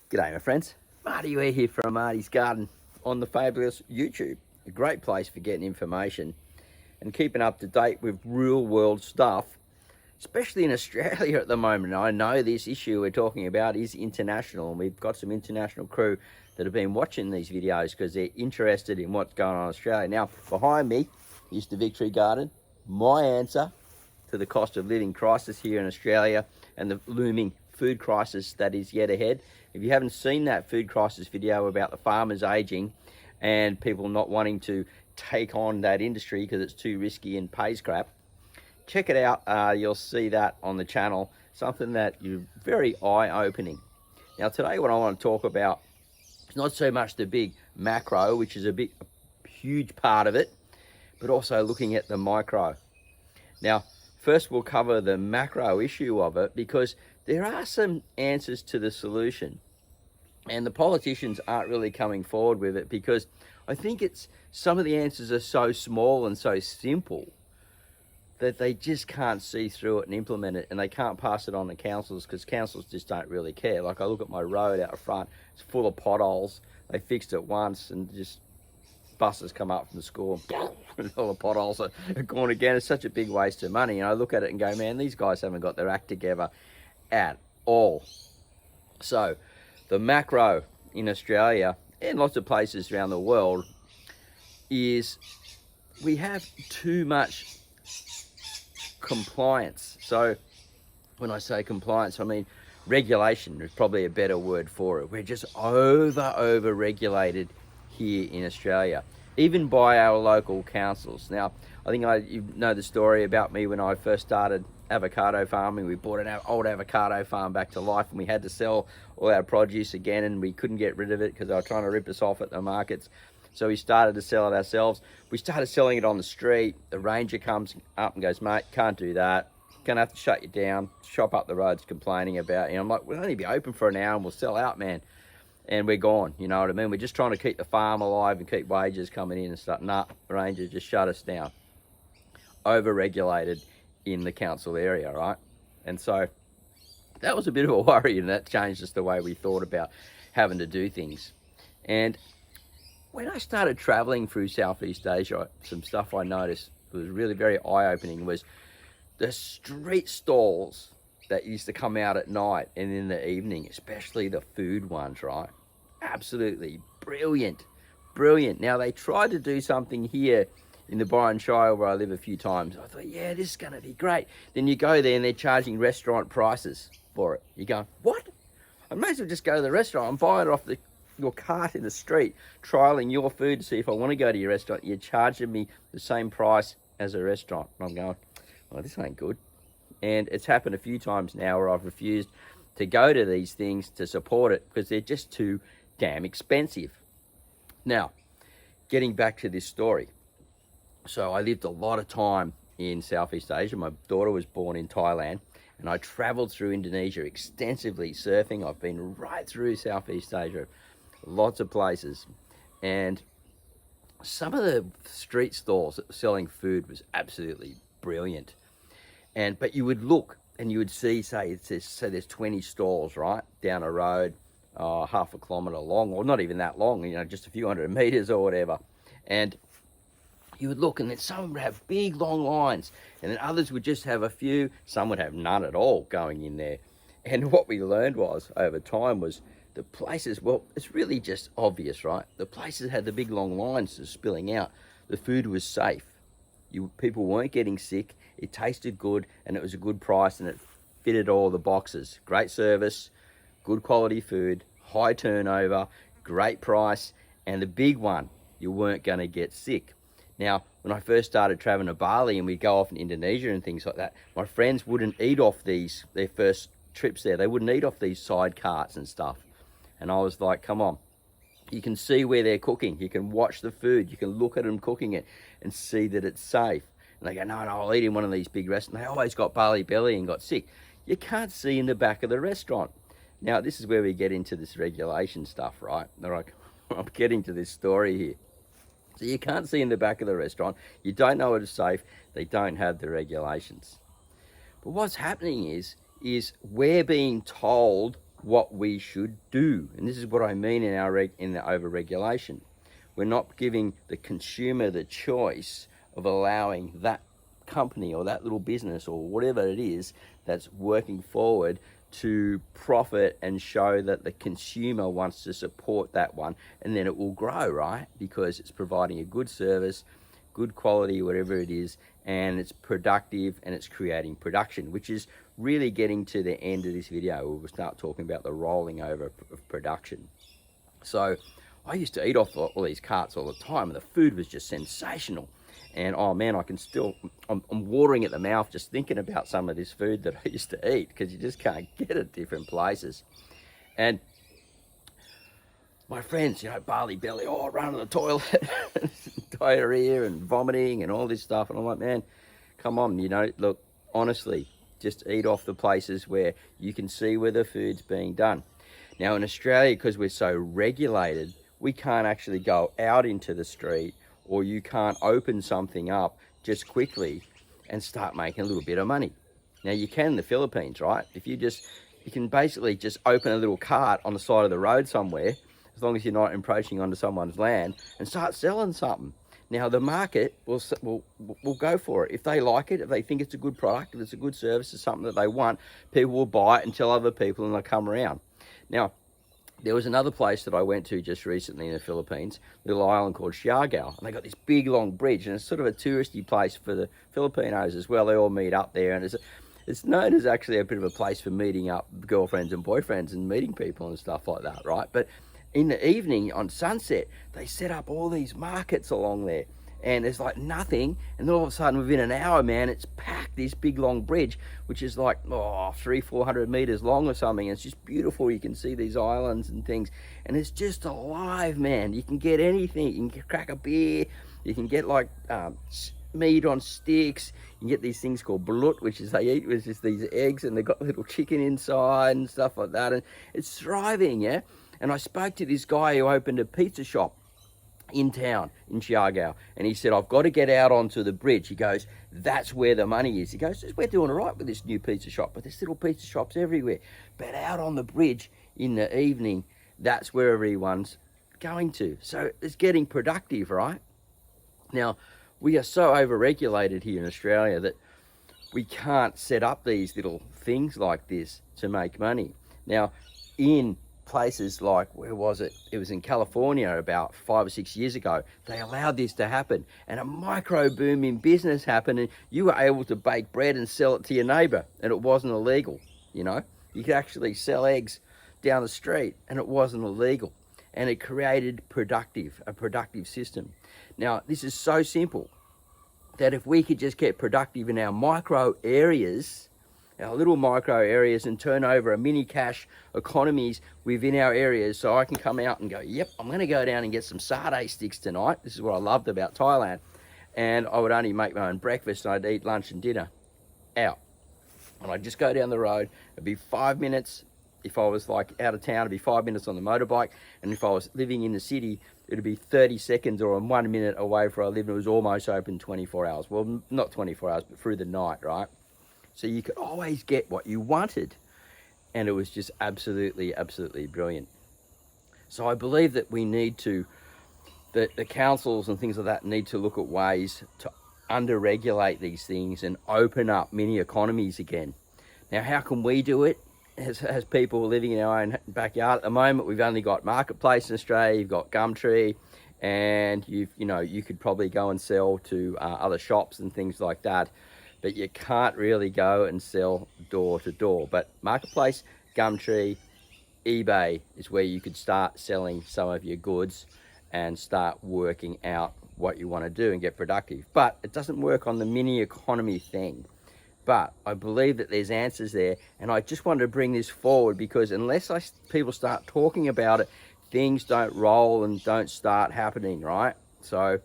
G'day my friends, Marty Ware here from Marty's Garden on the fabulous YouTube. A great place for getting information and keeping up to date with real world stuff, especially in Australia at the moment. I know this issue we're talking about is international, and we've got some international crew that have been watching these videos because they're interested in what's going on in Australia. Now, behind me is the Victory Garden, my answer to the cost of living crisis here in Australia and the looming food crisis that is yet ahead. If you haven't seen that food crisis video about the farmers aging and people not wanting to take on that industry because it's too risky and pays crap, check it out. You'll see that on the channel, something that is very eye-opening. Now today what I want to talk about is not so much the big macro, which is a huge part of it, but also looking at the micro. Now first we'll cover the macro issue of it, because there are some answers to the solution and the politicians aren't really coming forward with it, because I think some of the answers are so small and so simple that they just can't see through it and implement it, and they can't pass it on to councils because councils just don't really care. Like I look at my road out front, it's full of potholes. They fixed it once and just buses come up from the school and all the potholes are gone again. It's such a big waste of money. And I look at it and go, man, these guys haven't got their act together at all. So the macro in Australia and lots of places around the world is we have too much compliance. So when I say compliance, I mean regulation is probably a better word for it. We're just over regulated here in Australia, even by our local councils. Now, I think you know the story about me when I first started avocado farming. We bought an old avocado farm back to life, and we had to sell all our produce again, and we couldn't get rid of it because they were trying to rip us off at the markets. So we started to sell it ourselves. We started selling it on the street. The ranger comes up and goes, mate, can't do that. Gonna have to shut you down. Shop up the roads complaining about you. I'm like, we'll only be open for an hour and we'll sell out, man. And we're gone, you know what I mean? We're just trying to keep the farm alive and keep wages coming in and stuff. Nah, the ranger just shut us down. Over-regulated in the council area, right? And so that was a bit of a worry, and that changed just the way we thought about having to do things. And when I started traveling through Southeast Asia, some stuff I noticed was really very eye-opening was the street stalls that used to come out at night and in the evening, especially the food ones, right? Absolutely brilliant. Now they tried to do something here in the Byron Shire where I live a few times. I thought, yeah, this is gonna be great. Then you go there and they're charging restaurant prices for it. You go, what? I may as well just go to the restaurant. I'm buying it off your cart in the street, trialing your food to see if I want to go to your restaurant. You're charging me the same price as a restaurant. And I'm going, well, this ain't good. And it's happened a few times now where I've refused to go to these things to support it because they're just too damn expensive. Now, getting back to this story. So I lived a lot of time in Southeast Asia. My daughter was born in Thailand, and I traveled through Indonesia extensively surfing. I've been right through Southeast Asia, lots of places. And some of the street stalls that were selling food was absolutely brilliant. But you would look and you would see, say there's 20 stalls, right, down a road, half a kilometre long, or not even that long, you know, just a few hundred metres or whatever. And you would look, and then some would have big long lines, and then others would just have a few. Some would have none at all going in there. And what we learned was over time was the places, well, it's really just obvious, right? The places had the big long lines just spilling out. The food was safe. People weren't getting sick. It tasted good, and it was a good price, and it fitted all the boxes. Great service, good quality food, high turnover, great price, and the big one, you weren't going to get sick. Now, when I first started traveling to Bali and we'd go off in Indonesia and things like that, my friends wouldn't eat off their first trips there. They wouldn't eat off these side carts and stuff. And I was like, come on. You can see where they're cooking. You can watch the food. You can look at them cooking it and see that it's safe. And they go, no, I'll eat in one of these big restaurants. They always got Bali belly and got sick. You can't see in the back of the restaurant. Now, this is where we get into this regulation stuff, right? They're like, I'm getting to this story here. So you can't see in the back of the restaurant. You don't know it is safe. They don't have the regulations. But what's happening is we're being told what we should do. And this is what I mean in the overregulation. We're not giving the consumer the choice of allowing that company or that little business or whatever it is that's working forward to profit and show that the consumer wants to support that one, and then it will grow, right? Because it's providing a good service, good quality, whatever it is, and it's productive and it's creating production, which is really getting to the end of this video. We'll start talking about the rolling over of production. So I used to eat off all these carts all the time, and the food was just sensational. And oh man, I'm watering at the mouth just thinking about some of this food that I used to eat, because you just can't get it different places. And my friends, barley belly, run to the toilet, diarrhea and vomiting and all this stuff. And I'm like, man, come on, look, honestly, just eat off the places where you can see where the food's being done. Now in Australia, because we're so regulated, we can't actually go out into the street, or you can't open something up just quickly and start making a little bit of money. Now you can in the Philippines, right? You can basically just open a little cart on the side of the road somewhere, as long as you're not encroaching onto someone's land, and start selling something. Now the market will go for it. If they like it, if they think it's a good product, if it's a good service, it's something that they want, people will buy it and tell other people, and they'll come around. Now, there was another place that I went to just recently in the Philippines, a little island called Siargao, and they got this big long bridge, and it's sort of a touristy place for the Filipinos as well. They all meet up there, and it's known as actually a bit of a place for meeting up girlfriends and boyfriends and meeting people and stuff like that, right? But in the evening on sunset, they set up all these markets along there, and there's like nothing, and then all of a sudden within an hour, man, it's packed, this big long bridge, which is like 300-400 meters long or something, and it's just beautiful. You can see these islands and things, and it's just alive, man. You can get anything. You can crack a beer, you can get like meat on sticks, you can get these things called balut, which is they eat with just these eggs, and they've got little chicken inside and stuff like that, and it's thriving. Yeah. And I spoke to this guy who opened a pizza shop in town in Siargao, and he said, I've got to get out onto the bridge. He goes, that's where the money is. He goes, we're doing all right with this new pizza shop, but there's little pizza shops everywhere. But out on the bridge in the evening, that's where everyone's going to. So it's getting productive, right? Now, we are so overregulated here in Australia that we can't set up these little things like this to make money. Now, in places like, where was it? It was in California about 5 or 6 years ago. They allowed this to happen, and a micro boom in business happened, and you were able to bake bread and sell it to your neighbor, and it wasn't illegal. You could actually sell eggs down the street, and it wasn't illegal, and it created a productive system. Now, this is so simple that if we could just get productive in our micro areas, our little micro areas, and turn over a mini cash economies within our areas, so I can come out and go, yep, I'm going to go down and get some sarde sticks tonight. This is what I loved about Thailand. And I would only make my own breakfast, and I'd eat lunch and dinner out. And I'd just go down the road. It'd be 5 minutes. If I was like out of town, it'd be 5 minutes on the motorbike. And if I was living in the city, it'd be 30 seconds or 1 minute away from where I lived. It was almost open 24 hours. Well, not 24 hours, but through the night, right? So you could always get what you wanted. And it was just absolutely, absolutely brilliant. So I believe that we need to, the councils and things like that need to look at ways to under-regulate these things and open up mini economies again. Now, how can we do it as people living in our own backyard? At the moment, we've only got Marketplace in Australia, you've got Gumtree, and you could probably go and sell to other shops and things like that. But you can't really go and sell door to door. But Marketplace, Gumtree, eBay is where you could start selling some of your goods and start working out what you want to do and get productive. But it doesn't work on the mini economy thing. But I believe that there's answers there, and I just wanted to bring this forward because unless people start talking about it, things don't roll and don't start happening, right? So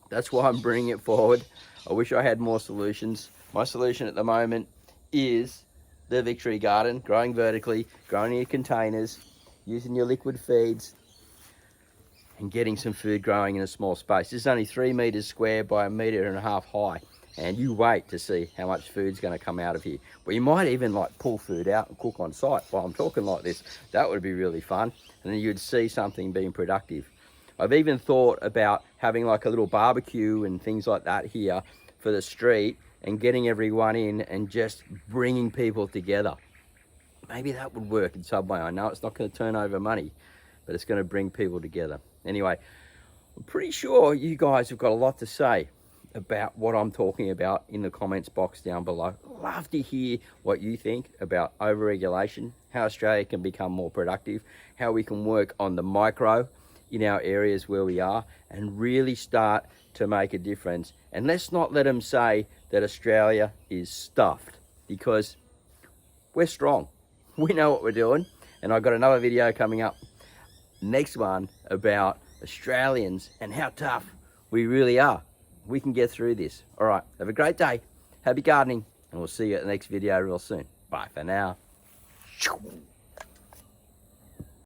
that's why I'm bringing it forward. I wish I had more solutions. My solution at the moment is the Victory Garden, growing vertically, growing in your containers, using your liquid feeds, and getting some food growing in a small space. This is only 3 meters square by 1.5 meters high. and you wait to see how much food's going to come out of here. But you might even like pull food out and cook on site while I'm talking like this. That would be really fun, and then you'd see something being productive. I've even thought about having like a little barbecue and things like that here for the street, and getting everyone in and just bringing people together. Maybe that would work in some way. I know it's not going to turn over money, but it's going to bring people together. Anyway, I'm pretty sure you guys have got a lot to say about what I'm talking about in the comments box down below. Love to hear what you think about overregulation, how Australia can become more productive, how we can work on the micro in our areas where we are and really start to make a difference. And let's not let them say that Australia is stuffed, because we're strong. We know what we're doing. And I've got another video coming up, next one, about Australians and how tough we really are. We can get through this. All right, have a great day. Happy gardening, and we'll see you at the next video real soon. Bye for now.